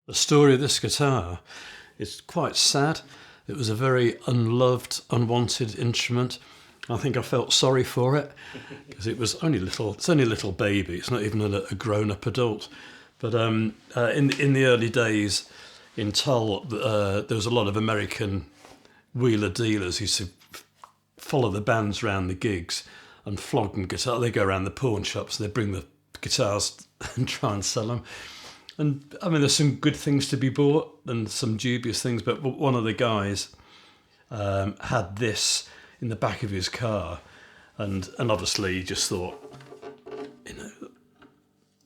The story of this guitar is quite sad. It was a very unloved, unwanted instrument. I think I felt sorry for it because it was only little. It's only a little baby. It's not even a grown-up adult. But in the early days in Tull, there was a lot of American wheeler dealers who used to follow the bands around the gigs and flog them guitar. They go around the pawn shops. They bring the guitars and try and sell them. And I mean, there's some good things to be bought and some dubious things. But one of the guys had this in the back of his car, and obviously he just thought,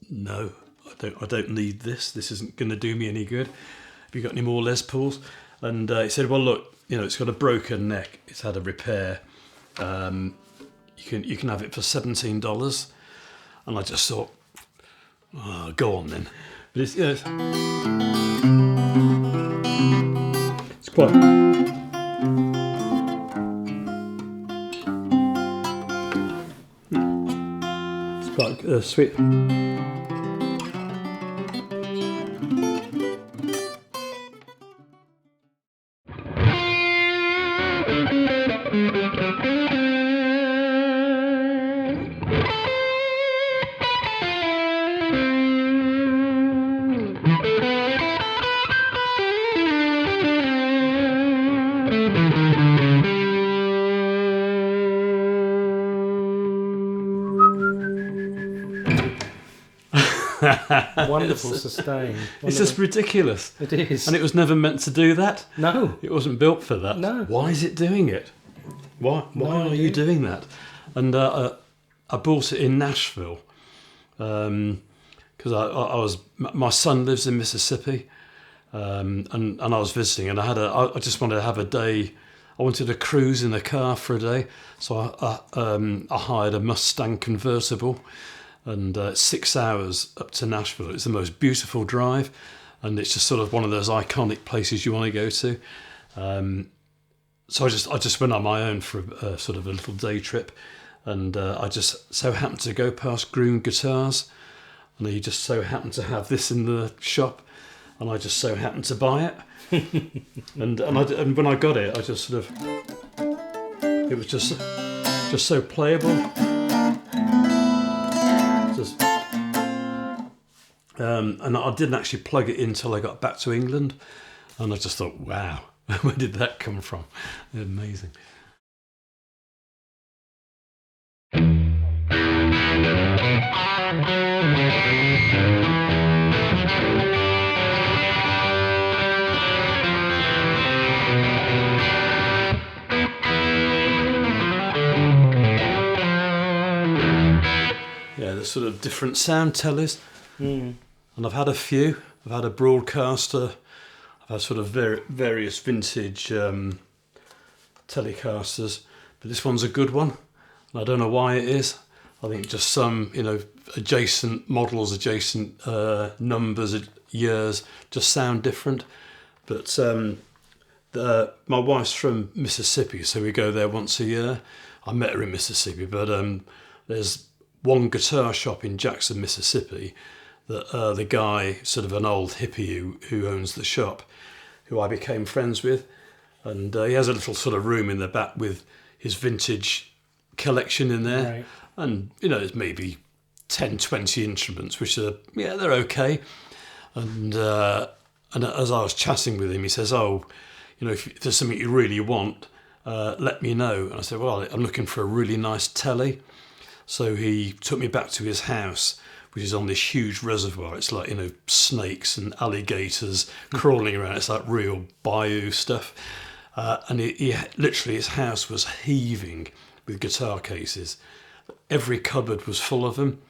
no, I don't need this. This isn't going to do me any good. Have you got any more Les Pauls? And he said, well, look, it's got a broken neck. It's had a repair. You can have it for $17. And I just thought, oh, go on then. But it's quite. It's quite sweet. Wonderful sustain. It's just ridiculous. It is. And it was never meant to do that. No. It wasn't built for that. No. Why is it doing it? Why are you doing that? And I bought it in Nashville because my son lives in Mississippi, and I was visiting, and I just wanted to have a day. I wanted to cruise in a car for a day, so I hired a Mustang convertible. And 6 hours up to Nashville. It's the most beautiful drive, and it's just sort of one of those iconic places you want to go to. So I just went on my own for a sort of a little day trip, and I just so happened to go past Groom Guitars, and he just so happened to have this in the shop, and I just so happened to buy it. and when I got it, I just sort of, it was just so playable. And I didn't actually plug it in until I got back to England, and I just thought, wow, where did that come from? Amazing. Yeah, there's sort of different sound tellers. And I've had a few. I've had a broadcaster. I've had sort of various vintage Telecasters, but this one's a good one. And I don't know why it is. I think just some, adjacent models, adjacent numbers, years just sound different. But my wife's from Mississippi, so we go there once a year. I met her in Mississippi, but there's one guitar shop in Jackson, Mississippi, that the guy, sort of an old hippie who owns the shop, who I became friends with, and he has a little sort of room in the back with his vintage collection in there, Right. And there's maybe 10, 20 instruments, which are they're okay, and as I was chatting with him, he says, if there's something you really want, let me know. And I said, well, I'm looking for a really nice telly. So he took me back to his house, which is on this huge reservoir. It's like, snakes and alligators crawling around. It's like real bayou stuff. And he literally, his house was heaving with guitar cases. Every cupboard was full of them.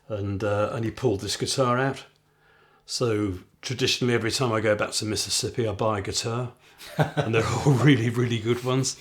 And he pulled this guitar out. So traditionally, every time I go back to Mississippi, I buy a guitar. And they're all really, really good ones.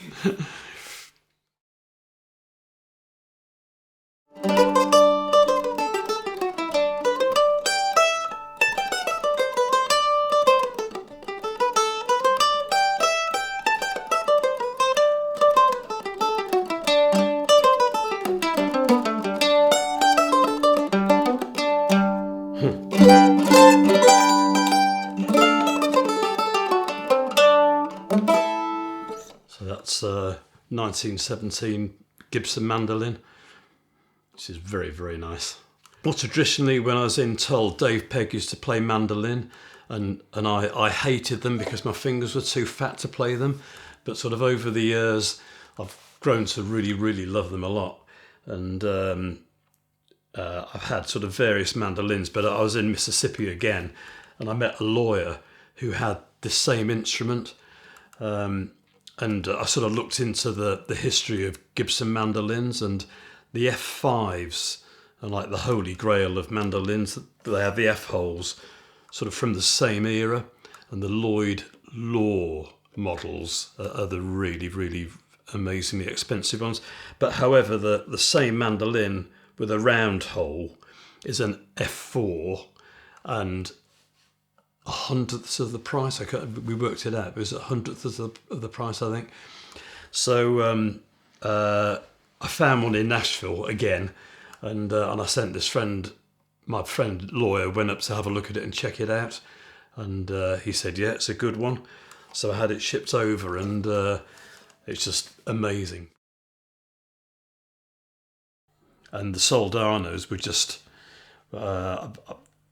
Barre-1917 Gibson mandolin, which is very, very nice. Well, traditionally, when I was in Tull, Dave Pegg used to play mandolin, and I hated them because my fingers were too fat to play them. But sort of over the years, I've grown to really, really love them a lot. And I've had sort of various mandolins, but I was in Mississippi again, and I met a lawyer who had this same instrument. And I sort of looked into the history of Gibson mandolins, and the F5s are like the holy grail of mandolins. They have the F holes sort of from the same era, and the Lloyd Law models are the really, really amazingly expensive ones. But however, the same mandolin with a round hole is an F4, and 100th of the price. We worked it out. It was 100th of the price, I think. So I found one in Nashville again, and I sent this friend, my friend lawyer, went up to have a look at it and check it out, and he said, yeah, it's a good one. So I had it shipped over, and it's just amazing. And the Soldanos were just, I've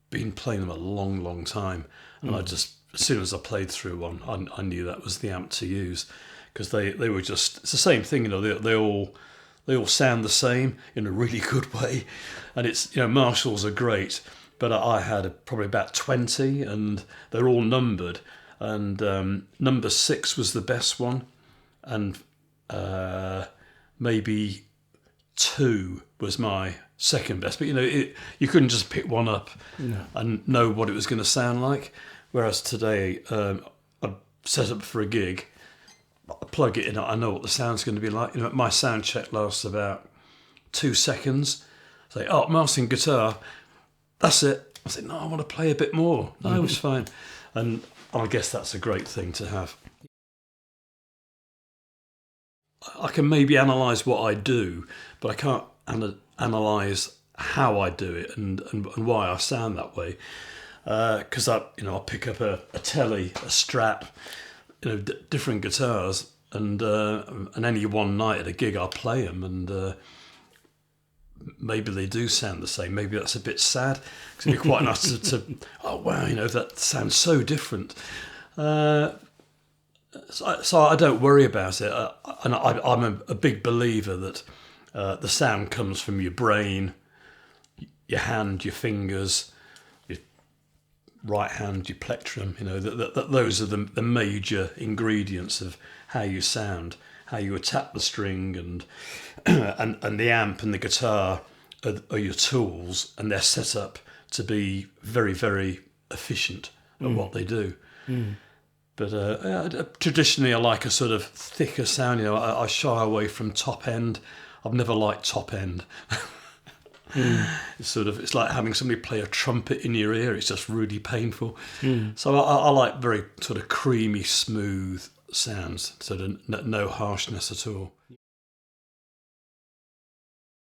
been playing them a long, long time. And I just, as soon as I played through one, I knew that was the amp to use, because they were just, it's the same thing, they all sound the same in a really good way. And it's, Marshalls are great, but I had probably about 20, and they're all numbered. And number 6 was the best one, and maybe 2 was my second best. But you couldn't just pick one up and know what it was going to sound like. Whereas today, I set up for a gig, I plug it in, I know what the sound's going to be like. My sound check lasts about 2 seconds. Say, oh, mastering guitar, that's it. I say, no, I want to play a bit more. No, it's fine. And I guess that's a great thing to have. I can maybe analyse what I do, but I can't analyse how I do it and why I sound that way. Because I'll pick up a telly, a Strat, different guitars, and any one night at a gig I'll play them, and maybe they do sound the same. Maybe that's a bit sad, because it'd be quite nice to oh wow, that sounds so different. So I don't worry about it, and I'm a big believer that the sound comes from your brain, your hand, your fingers, your right hand, your plectrum. Those are the major ingredients of how you sound, how you attack the string, and the amp and the guitar are your tools, and they're set up to be very, very efficient at what they do. But traditionally, I like a sort of thicker sound. I shy away from top end. I've never liked top end. It's like having somebody play a trumpet in your ear. It's just really painful. So I like very sort of creamy, smooth sounds, sort of no harshness at all.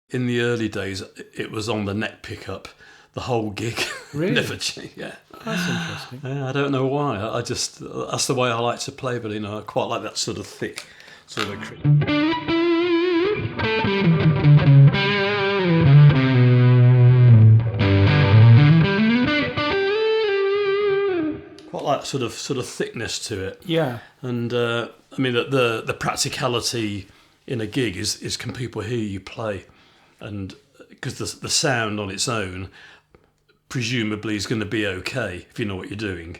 In the early days, it was on the neck pickup, the whole gig. Really? Never changed. Yeah. That's interesting. Yeah, I don't know why. I just, that's the way I like to play, but I quite like that sort of thick, sort of. Quite like sort of thickness to it. Yeah. And the practicality in a gig is can people hear you play, and because the sound on its own presumably is going to be okay if you know what you're doing.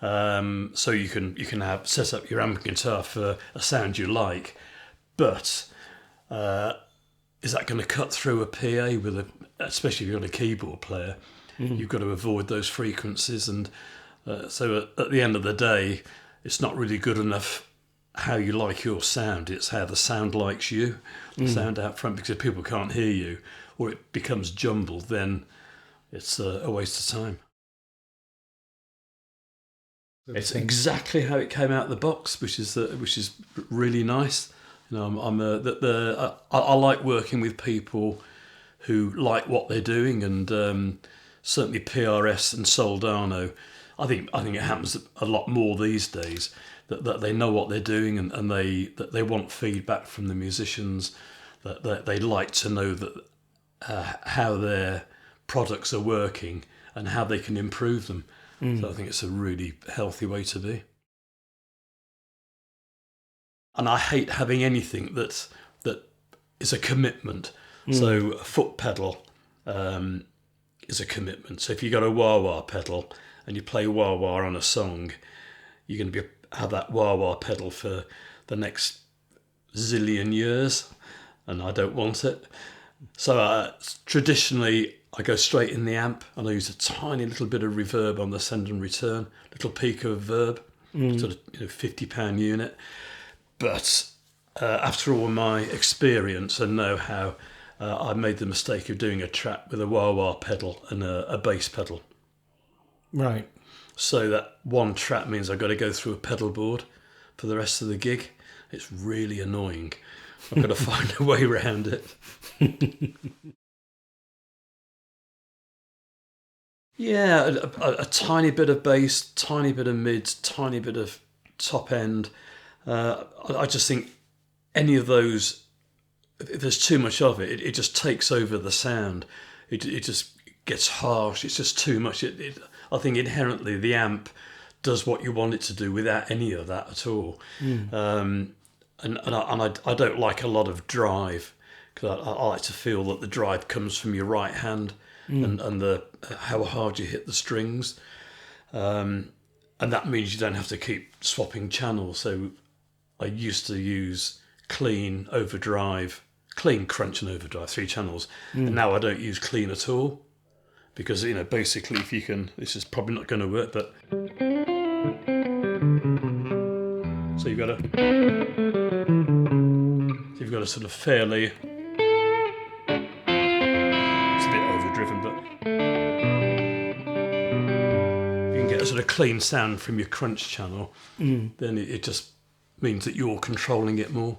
So you can have set up your amp and guitar for a sound you like, but is that going to cut through a PA especially if you've got a keyboard player? You've got to avoid those frequencies, and so at the end of the day, it's not really good enough how you like your sound. It's how the sound likes you, the sound out front. Because if people can't hear you, or it becomes jumbled, then it's a waste of time. It's exactly how it came out of the box, which is really nice. I like working with people who like what they're doing, and certainly PRS and Soldano. I think it happens a lot more these days. that they know what they're doing, and they want feedback from the musicians, that they like to know that how their products are working and how they can improve them. So I think it's a really healthy way to be. And I hate having anything that is a commitment. So a foot pedal is a commitment. So if you got a wah-wah pedal and you play wah-wah on a song, you're going to have that wah-wah pedal for the next zillion years, and I don't want it. So traditionally, I go straight in the amp, and I use a tiny little bit of reverb on the send and return, little peak of verb, sort of £50 unit. But after all my experience and know-how, I made the mistake of doing a track with a wah-wah pedal and a bass pedal. Right. So that one track means I've got to go through a pedal board for the rest of the gig. It's really annoying. I've got to find a way around it. Yeah, a tiny bit of bass, tiny bit of mids, tiny bit of top end. I just think any of those, if there's too much of it, it just takes over the sound. It just gets harsh. It's just too much. I think inherently the amp does what you want it to do without any of that at all. And I don't like a lot of drive, because I like to feel that the drive comes from your right hand and how hard you hit the strings. And that means you don't have to keep swapping channels. So I used to use clean, crunch and overdrive, 3 channels. And now I don't use clean at all, because, basically if you can, this is probably not going to work, but so you've got a sort of fairly, it's a bit overdriven, but you can get a sort of clean sound from your crunch channel, then it just means that you're controlling it more.